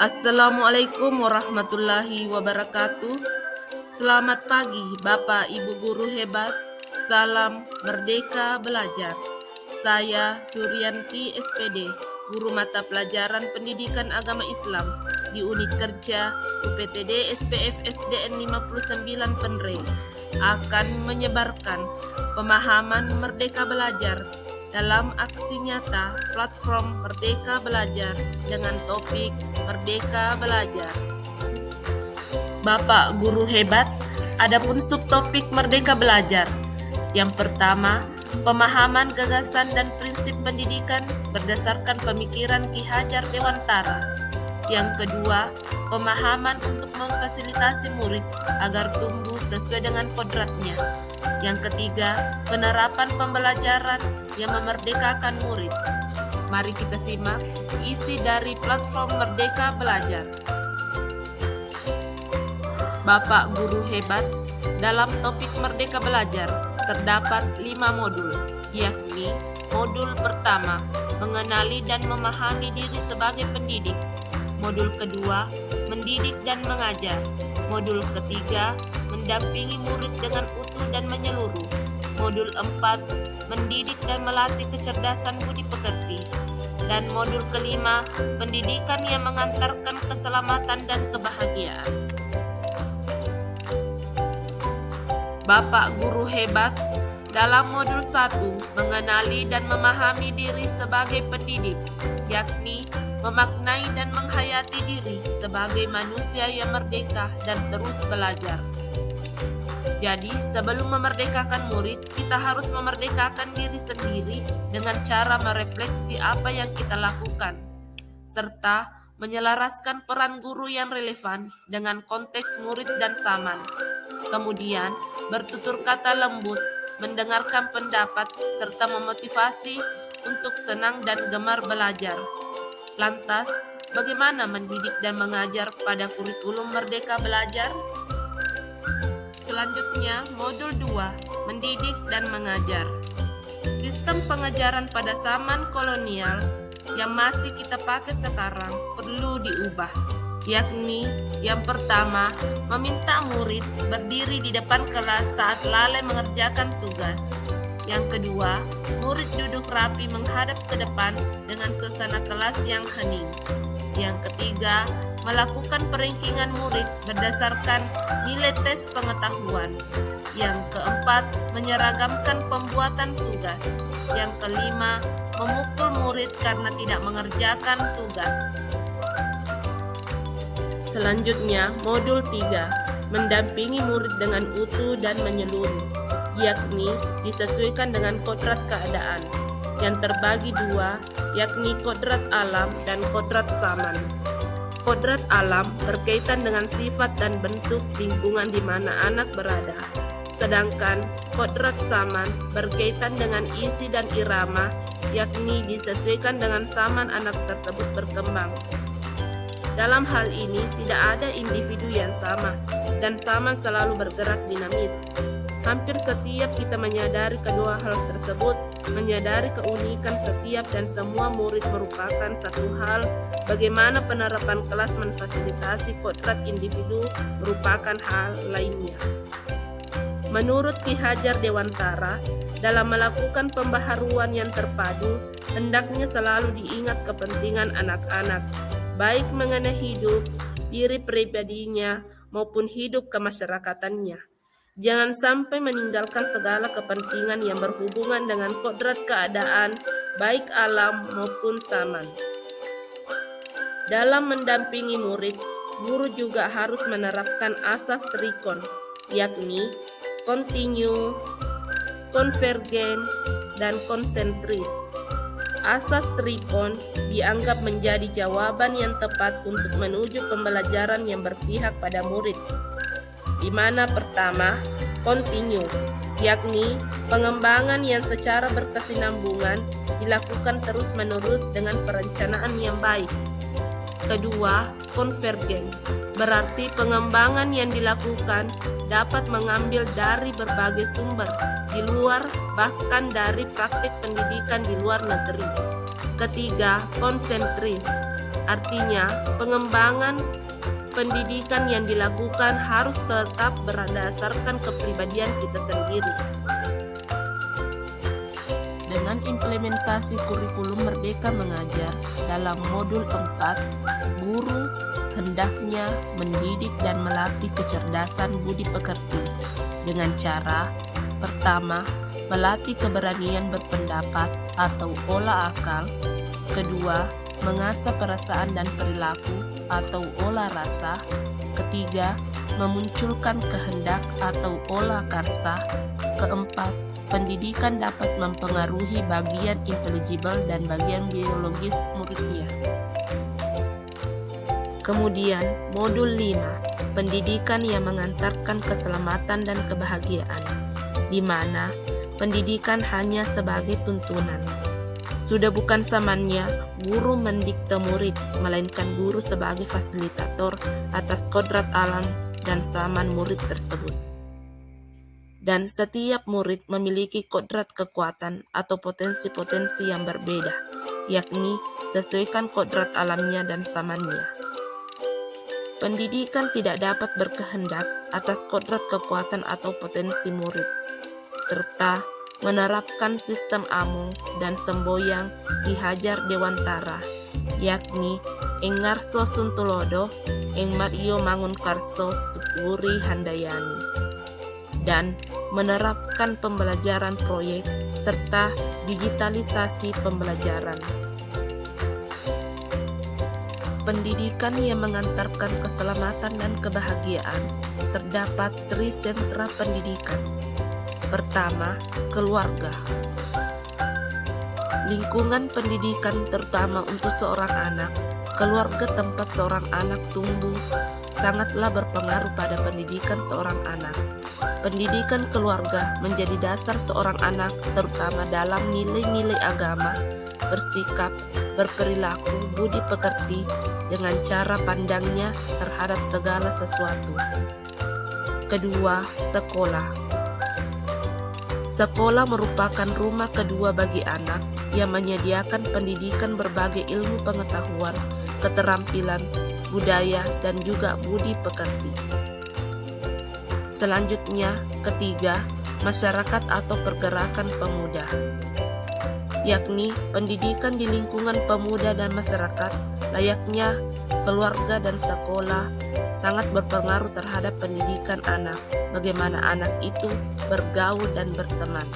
Assalamualaikum warahmatullahi wabarakatuh. Selamat pagi Bapak Ibu guru hebat. Salam Merdeka Belajar. Saya Suryanti SPD, guru mata pelajaran Pendidikan Agama Islam di Unit Kerja UPTD SPF SDN 59 Penrey, akan menyebarkan pemahaman Merdeka Belajar dalam aksi nyata platform Merdeka Belajar dengan topik Merdeka Belajar. Bapak guru hebat, adapun subtopik Merdeka Belajar. Yang pertama, pemahaman gagasan dan prinsip pendidikan berdasarkan pemikiran Ki Hajar Dewantara. Yang kedua, pemahaman untuk memfasilitasi murid agar tumbuh sesuai dengan kodratnya. Yang ketiga, penerapan pembelajaran yang memerdekakan murid. Mari kita simak isi dari platform Merdeka Belajar. Bapak guru hebat, dalam topik Merdeka Belajar terdapat 5 modul, yakni modul pertama, mengenali dan memahami diri sebagai pendidik. Modul kedua, mendidik dan mengajar. Modul ketiga, mendampingi murid dengan utuh dan menyeluruh. Modul 4, mendidik dan melatih kecerdasan budi pekerti. Dan modul kelima, pendidikan yang mengantarkan keselamatan dan kebahagiaan. Bapak guru hebat, dalam modul 1, mengenali dan memahami diri sebagai pendidik, yakni memaknai dan menghayati diri sebagai manusia yang merdeka dan terus belajar. Jadi, sebelum memerdekakan murid, kita harus memerdekakan diri sendiri dengan cara merefleksi apa yang kita lakukan, serta menyelaraskan peran guru yang relevan dengan konteks murid dan zaman. Kemudian, bertutur kata lembut, mendengarkan pendapat, serta memotivasi untuk senang dan gemar belajar. Lantas, bagaimana mendidik dan mengajar pada kurikulum Merdeka Belajar? Selanjutnya, modul 2, mendidik dan mengajar. Sistem pengajaran pada zaman kolonial yang masih kita pakai sekarang perlu diubah, yakni yang pertama, meminta murid berdiri di depan kelas saat lalai mengerjakan tugas. Yang kedua, murid duduk rapi menghadap ke depan dengan suasana kelas yang hening. Yang ketiga, melakukan perankingan murid berdasarkan nilai tes pengetahuan. Yang keempat, menyeragamkan pembuatan tugas. Yang kelima, memukul murid karena tidak mengerjakan tugas. Selanjutnya, modul 3, mendampingi murid dengan utuh dan menyeluruh, yakni disesuaikan dengan kodrat keadaan, yang terbagi 2, yakni kodrat alam dan kodrat zaman. Kodrat alam berkaitan dengan sifat dan bentuk lingkungan di mana anak berada, sedangkan kodrat zaman berkaitan dengan isi dan irama, yakni disesuaikan dengan zaman anak tersebut berkembang. Dalam hal ini, tidak ada individu yang sama, dan zaman selalu bergerak dinamis. Hampir setiap kita menyadari kedua hal tersebut, menyadari keunikan setiap dan semua murid merupakan satu hal, bagaimana penerapan kelas memfasilitasi kodrat individu merupakan hal lainnya. Menurut Ki Hajar Dewantara, dalam melakukan pembaharuan yang terpadu, hendaknya selalu diingat kepentingan anak-anak, baik mengenai hidup, diri pribadinya, maupun hidup kemasyarakatannya. Jangan sampai meninggalkan segala kepentingan yang berhubungan dengan kodrat keadaan, baik alam maupun zaman. Dalam mendampingi murid, guru juga harus menerapkan asas trikon, yakni kontinu, konvergen, dan konsentris. Asas trikon dianggap menjadi jawaban yang tepat untuk menuju pembelajaran yang berpihak pada murid, di mana pertama, kontinu, yakni pengembangan yang secara berkesinambungan dilakukan terus-menerus dengan perencanaan yang baik. Kedua, konvergen, berarti pengembangan yang dilakukan dapat mengambil dari berbagai sumber di luar, bahkan dari praktik pendidikan di luar negeri. Ketiga, konsentris, Artinya, pengembangan pendidikan yang dilakukan harus tetap berdasarkan kepribadian kita sendiri. Dengan implementasi kurikulum Merdeka Mengajar dalam modul 4, guru hendaknya mendidik dan melatih kecerdasan budi pekerti dengan cara pertama, melatih keberanian berpendapat atau olah akal, kedua, mengasah perasaan dan perilaku atau olah rasa, ketiga, memunculkan kehendak atau olah karsa, keempat, pendidikan dapat mempengaruhi bagian intelligible dan bagian biologis muridnya. Kemudian, modul 5, pendidikan yang mengantarkan keselamatan dan kebahagiaan, di mana pendidikan hanya sebagai tuntunan. Sudah bukan zamannya guru mendikte murid, melainkan guru sebagai fasilitator atas kodrat alam dan zaman murid tersebut. Dan setiap murid memiliki kodrat kekuatan atau potensi-potensi yang berbeda, yakni sesuaikan kodrat alamnya dan zamannya. Pendidikan tidak dapat berkehendak atas kodrat kekuatan atau potensi murid, serta menerapkan sistem amung dan semboyang di Hajar Dewantara, yakni Engarso Suntulodo, Engmario Mangunkarso Tuturi Handayani, dan menerapkan pembelajaran proyek serta digitalisasi pembelajaran. Pendidikan yang mengantarkan keselamatan dan kebahagiaan terdapat 3 sentra pendidikan. Pertama, keluarga. Lingkungan pendidikan terutama untuk seorang anak, keluarga tempat seorang anak tumbuh sangatlah berpengaruh pada pendidikan seorang anak. Pendidikan keluarga menjadi dasar seorang anak terutama dalam nilai-nilai agama, bersikap, berperilaku, budi pekerti dengan cara pandangnya terhadap segala sesuatu. Kedua, sekolah. Sekolah merupakan rumah kedua bagi anak yang menyediakan pendidikan berbagai ilmu pengetahuan, keterampilan, budaya, dan juga budi pekerti. Selanjutnya, ketiga, masyarakat atau pergerakan pemuda, yakni pendidikan di lingkungan pemuda dan masyarakat, layaknya keluarga dan sekolah, sangat berpengaruh terhadap pendidikan anak, bagaimana anak itu bergaul dan berteman.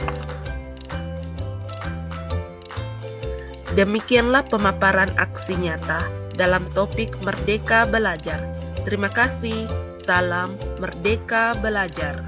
Demikianlah pemaparan aksi nyata dalam topik Merdeka Belajar. Terima kasih. Salam Merdeka Belajar.